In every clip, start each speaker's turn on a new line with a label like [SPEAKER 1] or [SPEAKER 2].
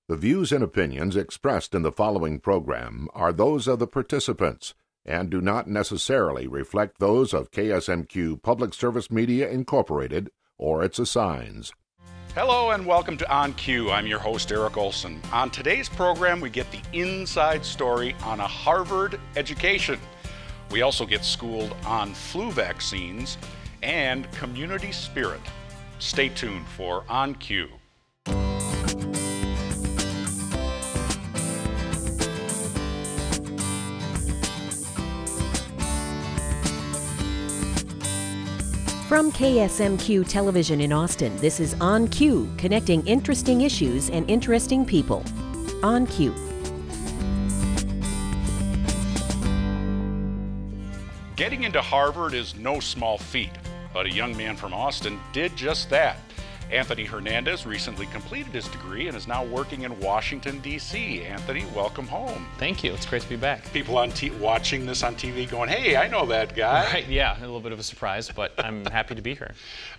[SPEAKER 1] The views and opinions expressed in the following program are those of the participants and do not necessarily reflect those of KSMQ Public Service Media Incorporated or its assigns.
[SPEAKER 2] Hello and welcome to On Cue. I'm your host, Eric Olson. On today's program, we get the inside story on a Harvard education. We also get schooled on flu vaccines and community spirit. Stay tuned for On Cue.
[SPEAKER 3] From KSMQ Television in Austin, this is On Cue, connecting interesting issues and interesting people. On Cue.
[SPEAKER 2] Getting into Harvard is no small feat, but a young man from Austin did just that. Anthony Hernandez recently completed his degree and is now working in Washington, D.C. Anthony, welcome home.
[SPEAKER 4] Thank you. It's great to be back.
[SPEAKER 2] People watching this on TV going, hey, I know that guy.
[SPEAKER 4] Right, yeah, a little bit of a surprise, but I'm happy to be here.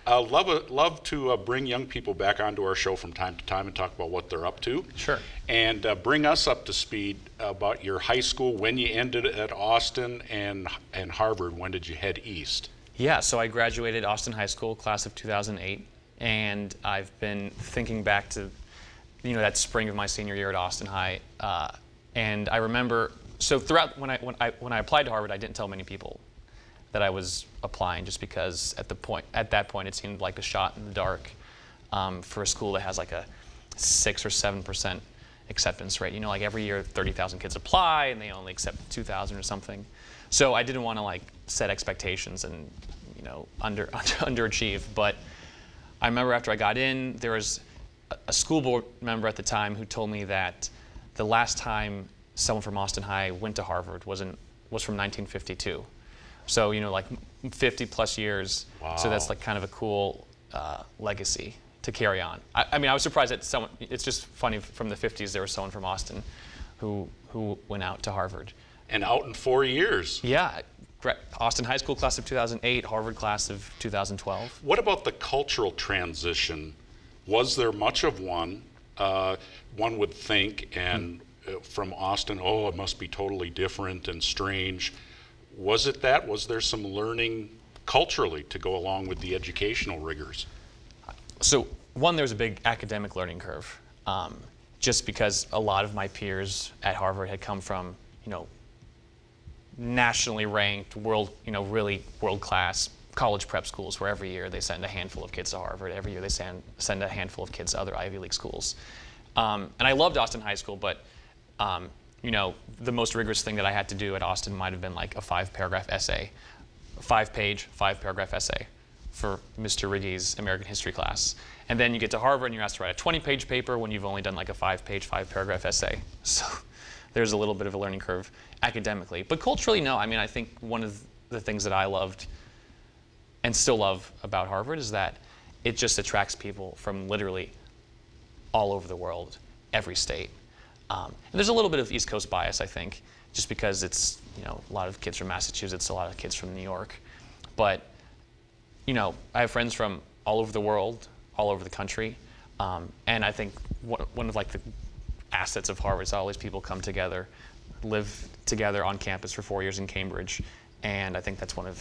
[SPEAKER 2] Love to bring young people back onto our show from time to time and talk about what they're up to.
[SPEAKER 4] Sure.
[SPEAKER 2] And bring us up to speed about your high school, when you ended at Austin, and Harvard. When did you head east?
[SPEAKER 4] Yeah, so I graduated Austin High School, class of 2008. And I've been thinking back to, that spring of my senior year at Austin High, and I remember. So throughout when I applied to Harvard, I didn't tell many people that I was applying, just because at that point it seemed like a shot in the dark for a school that has like a 6 or 7% acceptance rate. Like every year 30,000 kids apply, and they only accept 2,000 or something. So I didn't want to set expectations and underachieve, but. I remember after I got in, there was a school board member at the time who told me that the last time someone from Austin High went to Harvard was from 1952. So, 50 plus years.
[SPEAKER 2] Wow.
[SPEAKER 4] So that's kind of a cool legacy to carry on. I was surprised that someone, it's just funny, from the 50s there was someone from Austin who went out to Harvard.
[SPEAKER 2] And out in 4 years.
[SPEAKER 4] Yeah. Austin High School class of 2008, Harvard class of 2012.
[SPEAKER 2] What about the cultural transition? Was there much of one? One would think, and from Austin, it must be totally different and strange. Was it that? Was there some learning culturally to go along with the educational rigors?
[SPEAKER 4] So, one, there's a big academic learning curve, just because a lot of my peers at Harvard had come from, nationally ranked, really world-class college prep schools, where every year they send a handful of kids to Harvard. Every year they send a handful of kids to other Ivy League schools. And I loved Austin High School, but the most rigorous thing that I had to do at Austin might have been like a 5-paragraph essay, 5-page, 5-paragraph essay for Mr. Riggy's American History class. And then you get to Harvard and you're asked to write a 20-page paper when you've only done like a 5-page, 5-paragraph essay. So there's a little bit of a learning curve academically. But culturally, no. I think one of the things that I loved and still love about Harvard is that it just attracts people from literally all over the world, every state. And there's a little bit of East Coast bias, I think, just because it's, a lot of kids from Massachusetts, a lot of kids from New York. But, I have friends from all over the world, all over the country. And I think one of the assets of Harvard is all these people come together, live together on campus for 4 years in Cambridge, and I think that's one of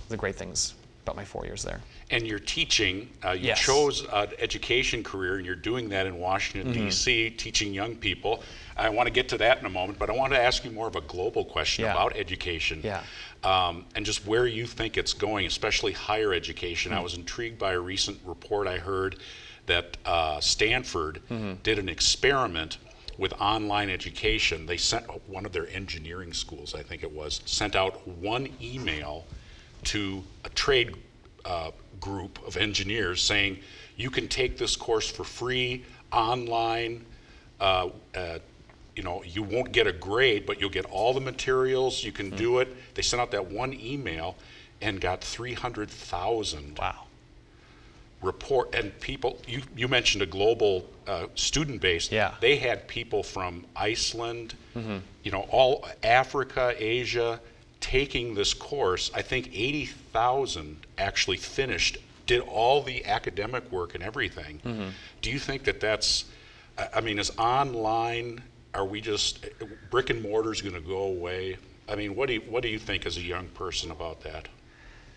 [SPEAKER 4] the great things about my 4 years there.
[SPEAKER 2] And you're teaching, you
[SPEAKER 4] Yes.
[SPEAKER 2] chose an education career, and you're doing that in Washington, D.C., teaching young people. I want to get to that in a moment, but I want to ask you more of a global question about education.
[SPEAKER 4] Yeah.
[SPEAKER 2] And just where you think it's going, especially higher education. I was intrigued by a recent report I heard that Stanford did an experiment with online education. They sent one of their engineering schools, I think it was, sent out one email to a trade group of engineers saying, you can take this course for free, online, you won't get a grade, but you'll get all the materials, you can do it. They sent out that one email and got 300,000 report, and people, you mentioned a global student base.
[SPEAKER 4] Yeah.
[SPEAKER 2] They had people from Iceland, all Africa, Asia, taking this course. I think 80,000 actually finished, did all the academic work and everything. Do you think that that's I mean, is online, are we just, brick and mortar is going to go away? I mean, what do you think as a young person about that?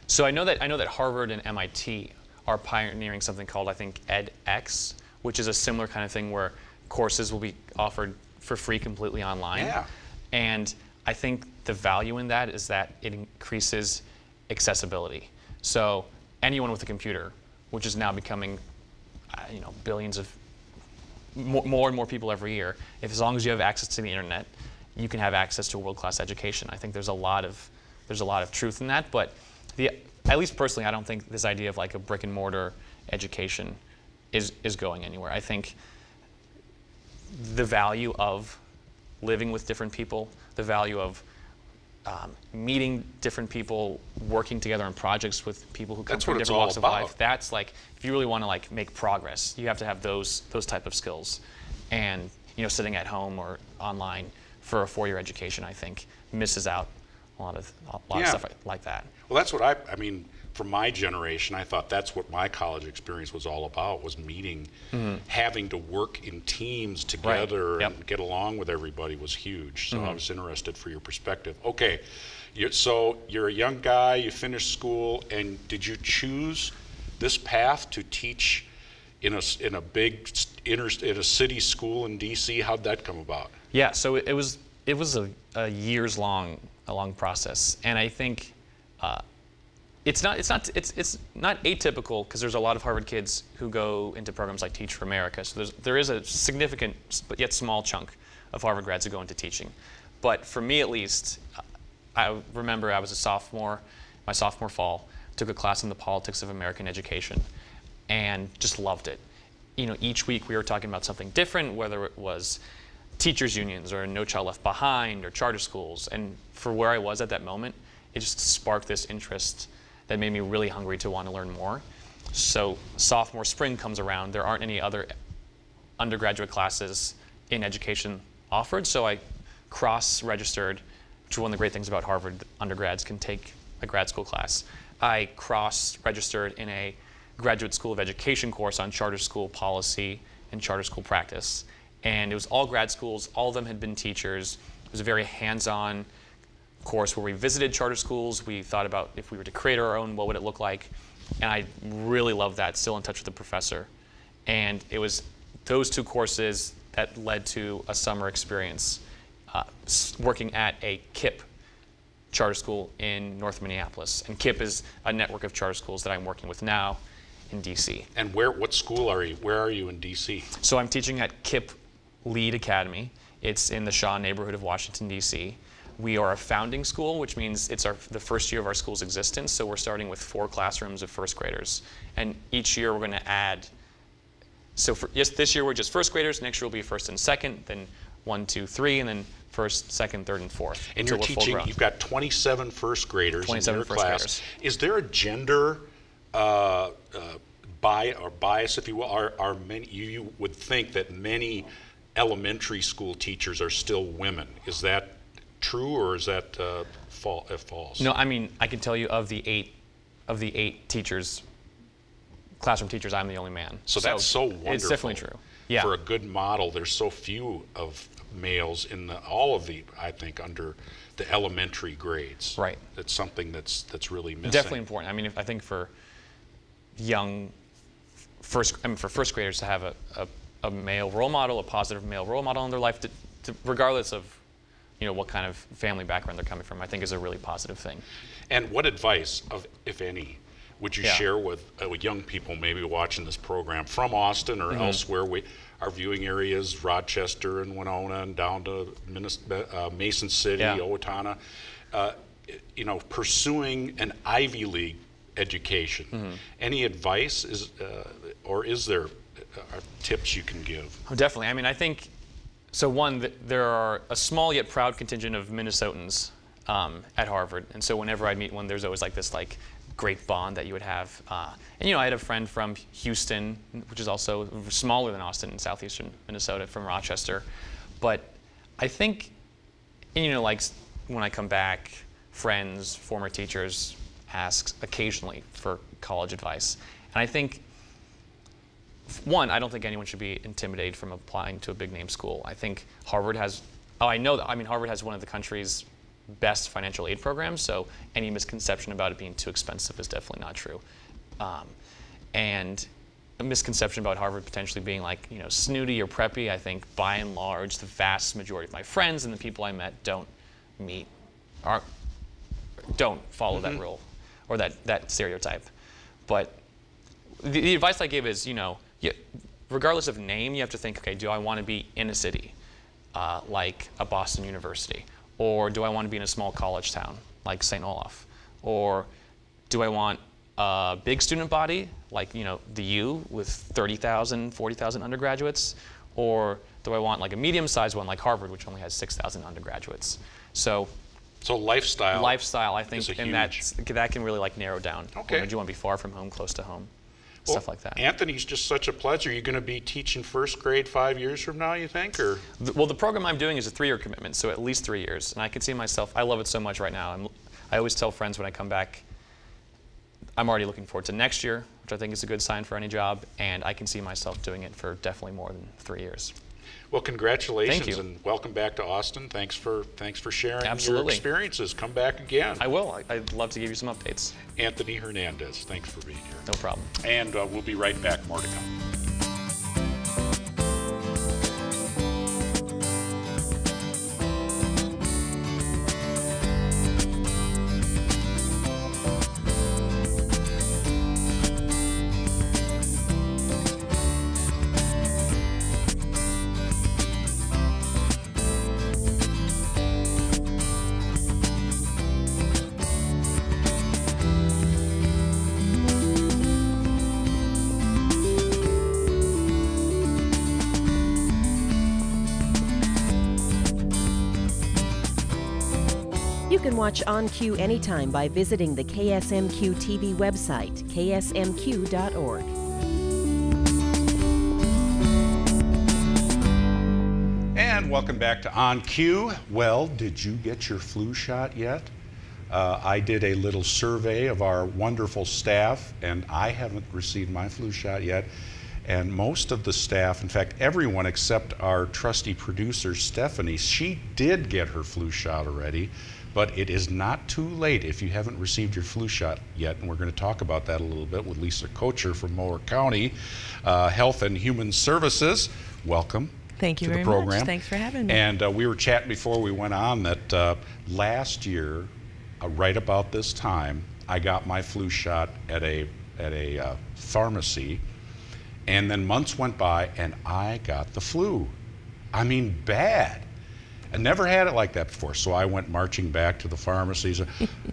[SPEAKER 4] So I know that Harvard and MIT are pioneering something called, I think, edX, which is a similar kind of thing where courses will be offered for free completely online.
[SPEAKER 2] Yeah.
[SPEAKER 4] And I think the value in that is that it increases accessibility. So anyone with a computer, which is now becoming, billions of, more and more people every year, if as long as you have access to the internet, you can have access to world-class education. I think there's a lot of truth in that, but at least personally, I don't think this idea of like a brick and mortar education is going anywhere. I think the value of living with different people, the value of meeting different people, working together on projects with people who come from different walks of life. That's like, if you really want to like make progress, you have to have those type of skills. And sitting at home or online for a 4-year education, I think misses out a lot of stuff like that.
[SPEAKER 2] Well, that's what I mean, from my generation, I thought that's what my college experience was all about, was meeting, having to work in teams together and get along with everybody was huge. So I was interested for your perspective. Okay, so you're a young guy, you finished school, and did you choose this path to teach in a big in a city school in DC? How'd that come about?
[SPEAKER 4] Yeah, so it was a years long process, and I think it's not atypical, because there's a lot of Harvard kids who go into programs like Teach for America. So there is a significant but yet small chunk of Harvard grads who go into teaching. But for me at least, I remember I was a sophomore, my sophomore fall, took a class in the politics of American education, and just loved it. Each week we were talking about something different, whether it was teachers unions or No Child Left Behind or charter schools. And for where I was at that moment, it just sparked this interest that made me really hungry to want to learn more. So sophomore spring comes around, there aren't any other undergraduate classes in education offered, so I cross-registered, which is one of the great things about Harvard. Undergrads can take a grad school class. I cross-registered in a graduate school of education course on charter school policy and charter school practice. And it was all grad schools, all of them had been teachers. It was a very hands-on course where we visited charter schools. We thought about if we were to create our own, what would it look like? And I really loved that, still in touch with the professor. And it was those two courses that led to a summer experience working at a KIPP charter school in North Minneapolis. And KIPP is a network of charter schools that I'm working with now in DC.
[SPEAKER 2] And what school are you? Where are you in DC?
[SPEAKER 4] So I'm teaching at KIPP Lead Academy. It's in the Shaw neighborhood of Washington, D.C. We are a founding school, which means it's the first year of our school's existence. So we're starting with 4 classrooms of first graders. And each year we're going to add, this year we're just first graders, next year will be first and second, then 1, 2, 3, and then first, second, third, and fourth.
[SPEAKER 2] And you're teaching, you've got 27 first graders in your class. Graders. Is there a gender bias, if you will? Are many, you would think that many elementary school teachers are still women. Is that true, or is that false?
[SPEAKER 4] No, I mean, I can tell you of the eight teachers, classroom teachers, I'm the only man.
[SPEAKER 2] So that's so wonderful.
[SPEAKER 4] It's definitely true. Yeah.
[SPEAKER 2] For a good model, there's so few of males in all of the, I think, under the elementary grades.
[SPEAKER 4] Right.
[SPEAKER 2] That's something that's really missing.
[SPEAKER 4] Definitely important. I mean, I think for first graders to have a male role model, a positive male role model in their life, regardless of what kind of family background they're coming from, I think is a really positive thing.
[SPEAKER 2] And what advice, if any, would you share with young people maybe watching this program from Austin or elsewhere? Our viewing areas, Rochester and Winona and down to Mason City, Owatonna, pursuing an Ivy League education. Any advice or is there tips you can give?
[SPEAKER 4] Oh, definitely. I mean, I think, so one, there are a small yet proud contingent of Minnesotans at Harvard. And so whenever I meet one, there's always this great bond that you would have. And I had a friend from Houston, which is also smaller than Austin in southeastern Minnesota, from Rochester. But I think, when I come back, friends, former teachers ask occasionally for college advice. And I think one, I don't think anyone should be intimidated from applying to a big name school. I think Harvard has, Harvard has one of the country's best financial aid programs, so any misconception about it being too expensive is definitely not true. And a misconception about Harvard potentially being like, snooty or preppy, I think by and large, the vast majority of my friends and the people I met don't follow that rule or that stereotype. But the advice I give is, regardless of name, you have to think, okay, do I want to be in a city like a Boston University? Or do I want to be in a small college town like St. Olaf? Or do I want a big student body like the U with 30,000, 40,000 undergraduates? Or do I want like a medium-sized one like Harvard, which only has 6,000 undergraduates? So
[SPEAKER 2] lifestyle,
[SPEAKER 4] I think, and that can really like narrow down.
[SPEAKER 2] Okay.
[SPEAKER 4] Do you want to be far from home, close to home? Stuff like that.
[SPEAKER 2] Anthony's just such a pleasure. Are you going to be teaching first grade 5 years from now, you think? Or?
[SPEAKER 4] Well, the program I'm doing is a 3-year commitment, so at least 3 years. And I can see myself, I love it so much right now. I always tell friends when I come back, I'm already looking forward to next year, which I think is a good sign for any job, and I can see myself doing it for definitely more than 3 years.
[SPEAKER 2] Well, congratulations.
[SPEAKER 4] Thank you.
[SPEAKER 2] And welcome back to Austin. Thanks for sharing
[SPEAKER 4] Absolutely.
[SPEAKER 2] your experiences. Come back again.
[SPEAKER 4] I will. I'd love to give you some updates.
[SPEAKER 2] Anthony Hernandez, thanks for being here.
[SPEAKER 4] No problem.
[SPEAKER 2] And we'll be right back. More to come.
[SPEAKER 3] You can watch On Cue anytime by visiting the KSMQ TV website, ksmq.org.
[SPEAKER 2] And welcome back to On Cue. Well, did you get your flu shot yet? I did a little survey of our wonderful staff, and I haven't received my flu shot yet. And most of the staff, in fact, everyone except our trusty producer, Stephanie, she did get her flu shot already. But it is not too late if you haven't received your flu shot yet, and we're going to talk about that a little bit with Lisa Kocer from Mower County Health and Human Services. Welcome.
[SPEAKER 5] Thank you
[SPEAKER 2] to the
[SPEAKER 5] very
[SPEAKER 2] program.
[SPEAKER 5] much. Thanks for having me.
[SPEAKER 2] And we were chatting before we went on that last year, right about this time, I got my flu shot at a pharmacy, and then months went by, and I got the flu. I mean, bad. I never had it like that before, so I went marching back to the pharmacies.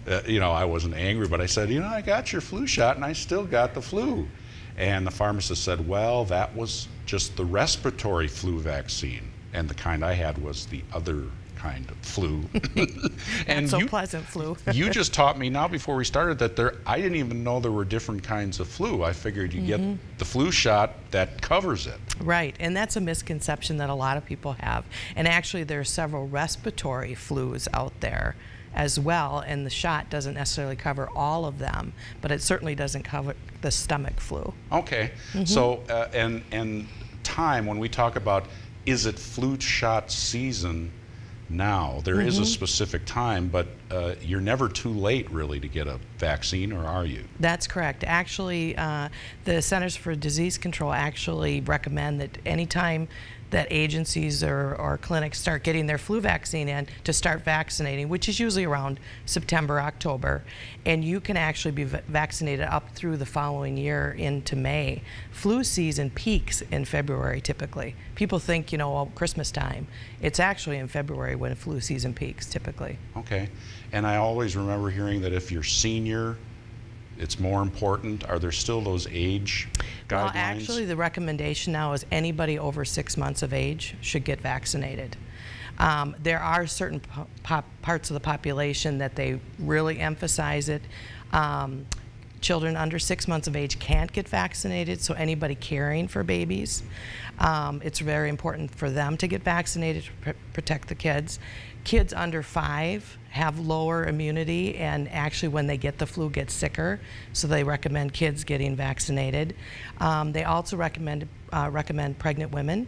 [SPEAKER 2] I wasn't angry, but I said, I got your flu shot, and I still got the flu. And the pharmacist said, well, that was just the respiratory flu vaccine, and the kind I had was the other kind of flu.
[SPEAKER 5] And so pleasant flu.
[SPEAKER 2] You just taught me now before we started that I didn't even know there were different kinds of flu. I figured you get the flu shot that covers it.
[SPEAKER 5] Right, and that's a misconception that a lot of people have. And actually there are several respiratory flus out there as well, and the shot doesn't necessarily cover all of them, but it certainly doesn't cover the stomach flu.
[SPEAKER 2] Okay, so and time, when we talk about is it flu shot season now, there is a specific time, but you're never too late really to get a vaccine, or are you?
[SPEAKER 5] That's correct. Actually, the Centers for Disease Control actually recommend that anytime that agencies or clinics start getting their flu vaccine in, to start vaccinating, which is usually around September, October, and you can actually be vaccinated up through the following year into May. Flu season peaks in February typically. People think, Christmas time. It's actually in February when flu season peaks typically.
[SPEAKER 2] Okay, and I always remember hearing that if you're senior, it's more important. Are there still those age guidelines?
[SPEAKER 5] Well, actually, the recommendation now is anybody over 6 months of age should get vaccinated. There are certain parts of the population that they really emphasize it. children under 6 months of age can't get vaccinated, so anybody caring for babies, it's very important for them to get vaccinated to protect the kids. Kids under 5 have lower immunity, and actually when they get the flu get sicker, so they recommend kids getting vaccinated. They also recommend pregnant women,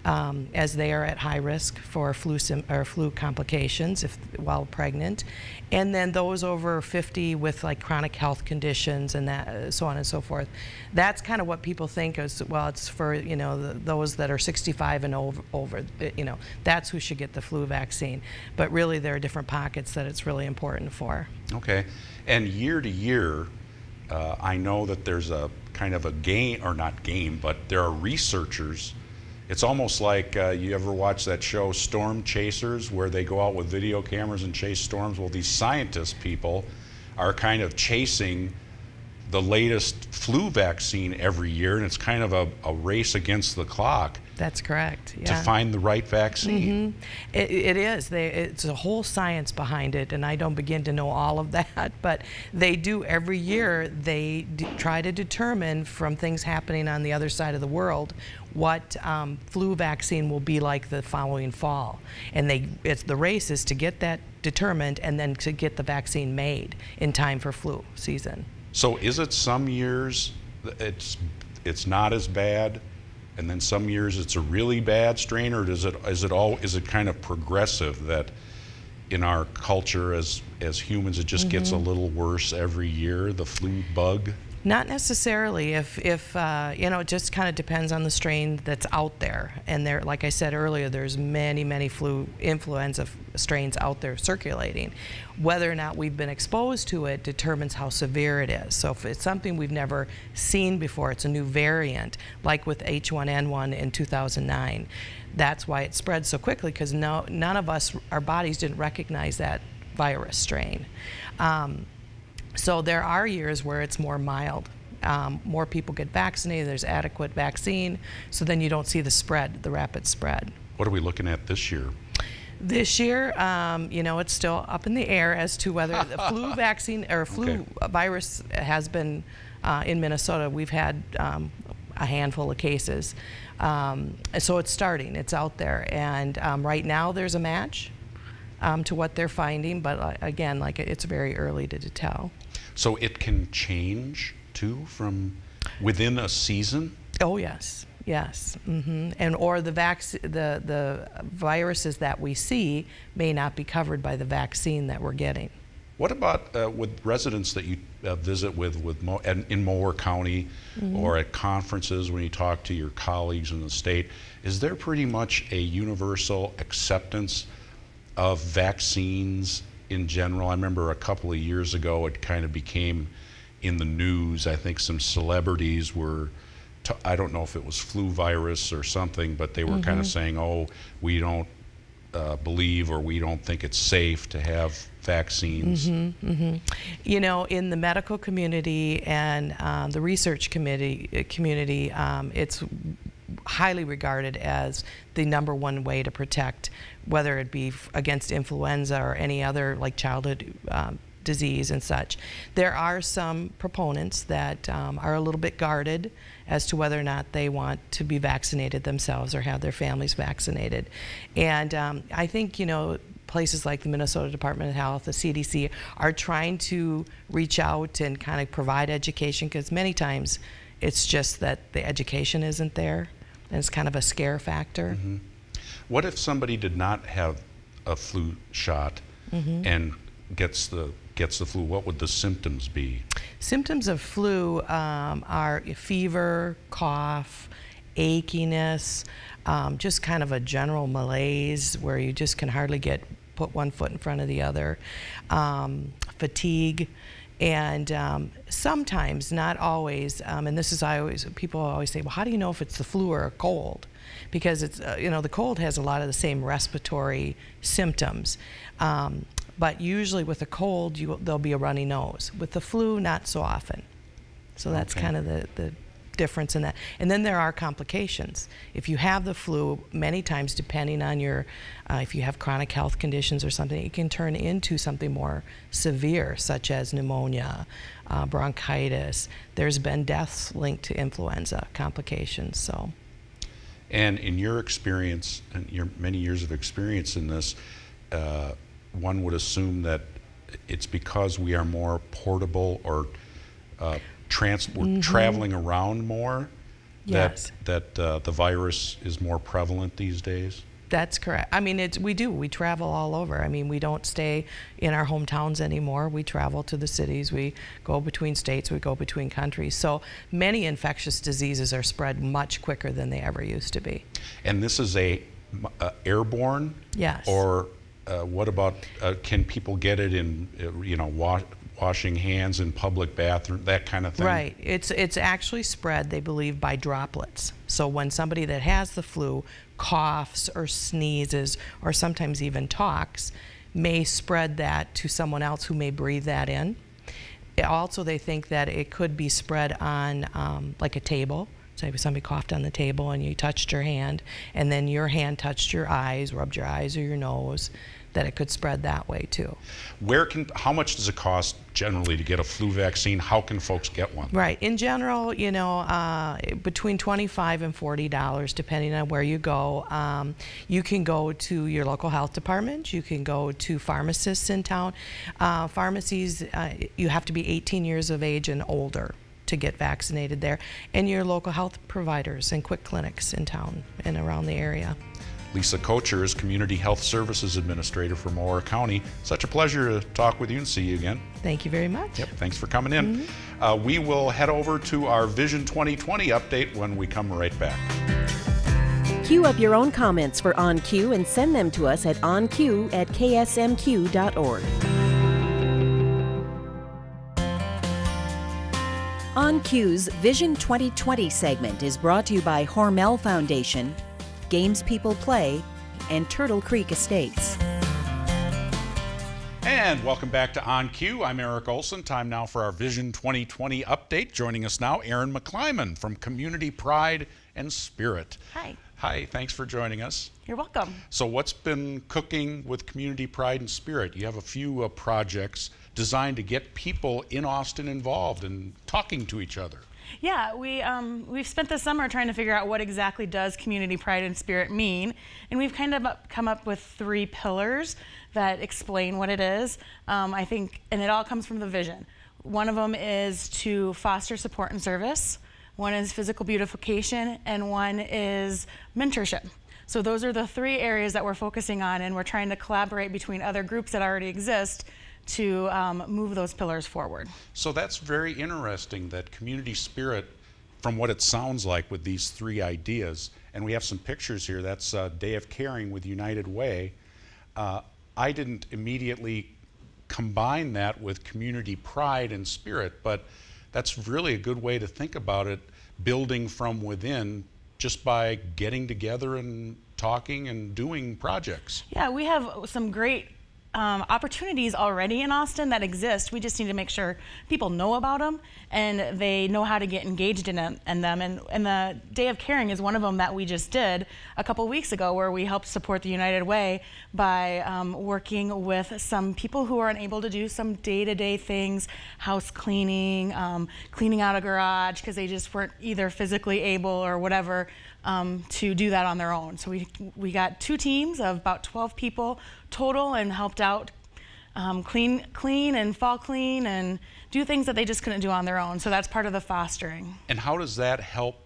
[SPEAKER 5] as they are at high risk for flu complications while pregnant, and then those over 50 with like chronic health conditions and that, so on and so forth. That's kind of what people think is, well, it's for those that are 65 and over. That's who should get the flu vaccine. But really, there are different pockets that it's really important for.
[SPEAKER 2] Okay, and year to year, I know that there's a kind of a game, or not game, but there are researchers. It's almost like you ever watch that show Storm Chasers, where they go out with video cameras and chase storms? Well, these scientist people are kind of chasing the latest flu vaccine every year, and it's kind of a race against the clock.
[SPEAKER 5] That's correct. Yeah.
[SPEAKER 2] To find the right vaccine.
[SPEAKER 5] It is. It's a whole science behind it, and I don't begin to know all of that, but they do every year. They try to determine from things happening on the other side of the world what flu vaccine will be like the following fall. And the race is to get that determined and then to get the vaccine made in time for flu season.
[SPEAKER 2] So is it some years it's not as bad, and then some years it's a really bad strain, or is it kind of progressive that in our culture as humans it just gets a little worse every year, the flu bug?
[SPEAKER 5] Not necessarily. If it just kind of depends on the strain that's out there. And there, like I said earlier, there's many influenza strains out there circulating. Whether or not we've been exposed to it determines how severe it is. So if it's something we've never seen before, it's a new variant, like with H1N1 in 2009. That's why it spread so quickly, because none of us, our bodies didn't recognize that virus strain. So there are years where it's more mild. More people get vaccinated, there's adequate vaccine, so then you don't see the rapid spread.
[SPEAKER 2] What are we looking at this year?
[SPEAKER 5] This year, it's still up in the air as to whether the flu vaccine or flu virus has been in Minnesota. We've had a handful of cases. So it's starting, it's out there. And right now there's a match to what they're finding, but again, it's very early to tell.
[SPEAKER 2] So it can change too from within a season?
[SPEAKER 5] Oh yes, yes, and or the viruses that we see may not be covered by the vaccine that we're getting.
[SPEAKER 2] What about with residents that you visit with in Mower County or at conferences when you talk to your colleagues in the state? Is there pretty much a universal acceptance of vaccines in general? I remember a couple of years ago it kind of became in the news. I think some celebrities were, I don't know if it was flu virus or something, but they were kind of saying, oh, we don't believe or we don't think it's safe to have vaccines.
[SPEAKER 5] You know, in the medical community and the research community, it's highly regarded as the #1 way to protect, whether it be against influenza or any other like childhood disease and such. There are some proponents that are a little bit guarded as to whether or not they want to be vaccinated themselves or have their families vaccinated. And I think, you know, places like the Minnesota Department of Health, the CDC, are trying to reach out and kind of provide education, because many times it's just that the education isn't there, and it's kind of a scare factor.
[SPEAKER 2] What if somebody did not have a flu shot and gets the flu? What would the symptoms be?
[SPEAKER 5] Symptoms of flu are fever, cough, achiness, just kind of a general malaise where you just can hardly put one foot in front of the other, fatigue, and sometimes, not always, and this is people always say, well, how do you know if it's the flu or a cold? Because it's you know, the cold has a lot of the same respiratory symptoms. But usually with a cold, there'll be a runny nose. With the flu, not so often. So that's kind of the difference in that. And then there are complications. If you have the flu, many times depending on your, if you have chronic health conditions or something, it can turn into something more severe, such as pneumonia, bronchitis. There's been deaths linked to influenza complications. So.
[SPEAKER 2] And in your experience, and your many years of experience in this, one would assume that it's because we are more portable or we're traveling around more,
[SPEAKER 5] yes,
[SPEAKER 2] that the virus is more prevalent these days?
[SPEAKER 5] That's correct. I mean, we travel all over. I mean, we don't stay in our hometowns anymore. We travel to the cities. We go between states. We go between countries. So many infectious diseases are spread much quicker than they ever used to be.
[SPEAKER 2] And this is airborne?
[SPEAKER 5] Yes.
[SPEAKER 2] Or what about, can people get it in, washing hands in public bathroom, that kind of thing?
[SPEAKER 5] Right. It's actually spread, they believe, by droplets. So when somebody that has the flu coughs or sneezes or sometimes even talks, may spread that to someone else who may breathe that in. Also, they think that it could be spread on like a table. So if somebody coughed on the table and you touched your hand, and then your hand touched your eyes, rubbed your eyes or your nose, that it could spread that way too.
[SPEAKER 2] How much does it cost generally to get a flu vaccine? How can folks get one?
[SPEAKER 5] Right. In general, between $25 and $40, depending on where you go. You can go to your local health department. You can go to pharmacists in town. Pharmacies, you have to be 18 years of age and older to get vaccinated there, and your local health providers and quick clinics in town and around the area.
[SPEAKER 2] Lisa Kocer is Community Health Services Administrator for Moore County. Such a pleasure to talk with you and see you again.
[SPEAKER 5] Thank you very much.
[SPEAKER 2] Yep, thanks for coming in. We will head over to our Vision 2020 update when we come right back.
[SPEAKER 3] Queue up your own comments for On Cue and send them to us at onq@ksmq.org. On Cue's Vision 2020 segment is brought to you by Hormel Foundation, Games People Play, and Turtle Creek Estates.
[SPEAKER 2] And welcome back to On Cue. I'm Eric Olson. Time now for our Vision 2020 update. Joining us now, Erin McClimon from Community Pride and Spirit.
[SPEAKER 6] Hi.
[SPEAKER 2] Hi, thanks for joining us.
[SPEAKER 6] You're welcome.
[SPEAKER 2] So what's been cooking with Community Pride and Spirit? You have a few projects designed to get people in Austin involved and talking to each other.
[SPEAKER 6] Yeah, we've spent the summer trying to figure out what exactly does community pride and spirit mean, and we've kind of come up with 3 pillars that explain what it is. I think, and it all comes from the vision. One of them is to foster support and service, one is physical beautification, and one is mentorship. So those are the 3 areas that we're focusing on, and we're trying to collaborate between other groups that already exist to move those pillars forward.
[SPEAKER 2] So that's very interesting that community spirit, from what it sounds like with these 3 ideas, and we have some pictures here, that's Day of Caring with United Way. I didn't immediately combine that with community pride and spirit, but that's really a good way to think about it, building from within just by getting together and talking and doing projects.
[SPEAKER 6] Yeah, we have some great opportunities already in Austin that exist. We just need to make sure people know about them and they know how to get engaged in them. And the Day of Caring is one of them that we just did a couple weeks ago, where we helped support the United Way by working with some people who are unable to do some day-to-day things, house cleaning, cleaning out a garage, because they just weren't either physically able or whatever to do that on their own. So we got 2 teams of about 12 people total and helped out clean and fall clean and do things that they just couldn't do on their own. So that's part of the fostering.
[SPEAKER 2] And how does that help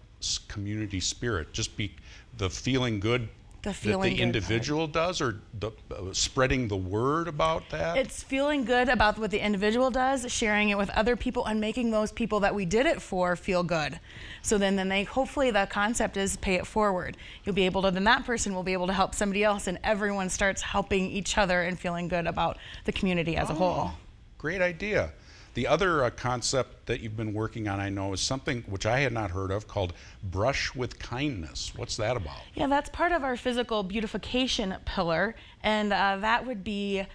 [SPEAKER 2] community spirit? Just be the feeling good that the individual does, or the, spreading the word about that?
[SPEAKER 6] It's feeling good about what the individual does, sharing it with other people, and making those people that we did it for feel good. So then they, hopefully the concept is pay it forward. You'll be able to, then that person will be able to help somebody else, and everyone starts helping each other and feeling good about the community as a whole.
[SPEAKER 2] Great idea. The other concept that you've been working on, I know, is something which I had not heard of called Brush with Kindness. What's that about?
[SPEAKER 6] Yeah, that's part of our physical beautification pillar, and that would be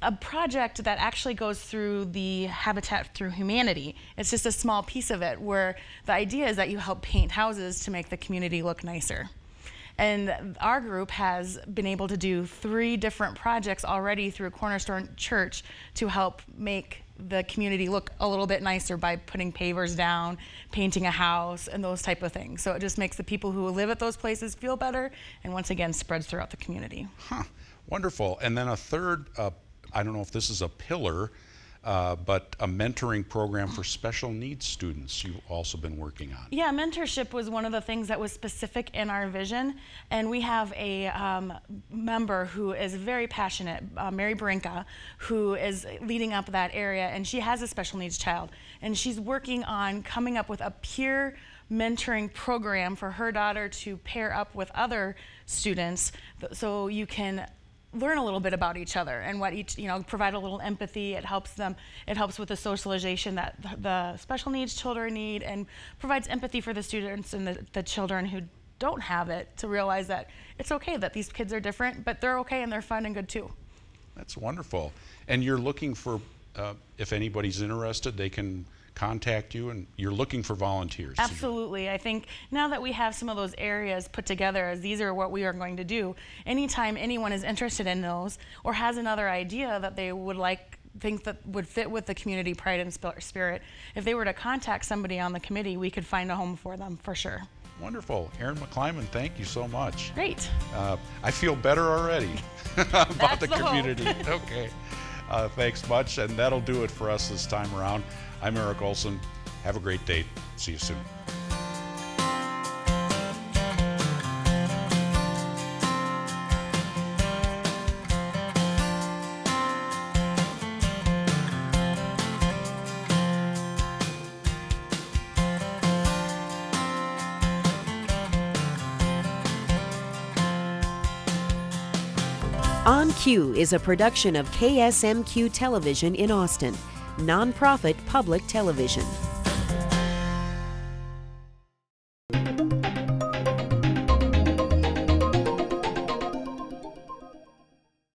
[SPEAKER 6] a project that actually goes through the Habitat Through Humanity. It's just a small piece of it, where the idea is that you help paint houses to make the community look nicer. And our group has been able to do 3 different projects already through Cornerstone Church to help make the community look a little bit nicer by putting pavers down, painting a house, and those type of things. So it just makes the people who live at those places feel better, and once again spreads throughout the community.
[SPEAKER 2] Huh. Wonderful. And then a third, I don't know if this is a pillar, but a mentoring program for special needs students you've also been working on.
[SPEAKER 6] Yeah, mentorship was one of the things that was specific in our vision, and we have a member who is very passionate, Mary Brinka, who is leading up that area, and she has a special needs child, and she's working on coming up with a peer mentoring program for her daughter to pair up with other students so you can learn a little bit about each other and what each, provide a little empathy. It helps with the socialization that the special needs children need, and provides empathy for the students and the children who don't have it, to realize that it's okay that these kids are different, but they're okay and they're fun and good too.
[SPEAKER 2] That's wonderful. And you're looking for, if anybody's interested, they can contact you, and you're looking for volunteers.
[SPEAKER 6] Absolutely. I think now that we have some of those areas put together as these are what we are going to do, anytime anyone is interested in those or has another idea that they would think that would fit with the community pride and spirit, if they were to contact somebody on the committee, we could find a home for them for sure.
[SPEAKER 2] Wonderful. Erin McClimon, thank you so much.
[SPEAKER 6] Great.
[SPEAKER 2] I feel better already about
[SPEAKER 6] That's
[SPEAKER 2] the
[SPEAKER 6] the
[SPEAKER 2] community. Okay. Thanks much, and that'll do it for us this time around. I'm Eric Olson. Have a great day. See you soon.
[SPEAKER 3] On Cue is a production of KSMQ Television in Austin, nonprofit public television.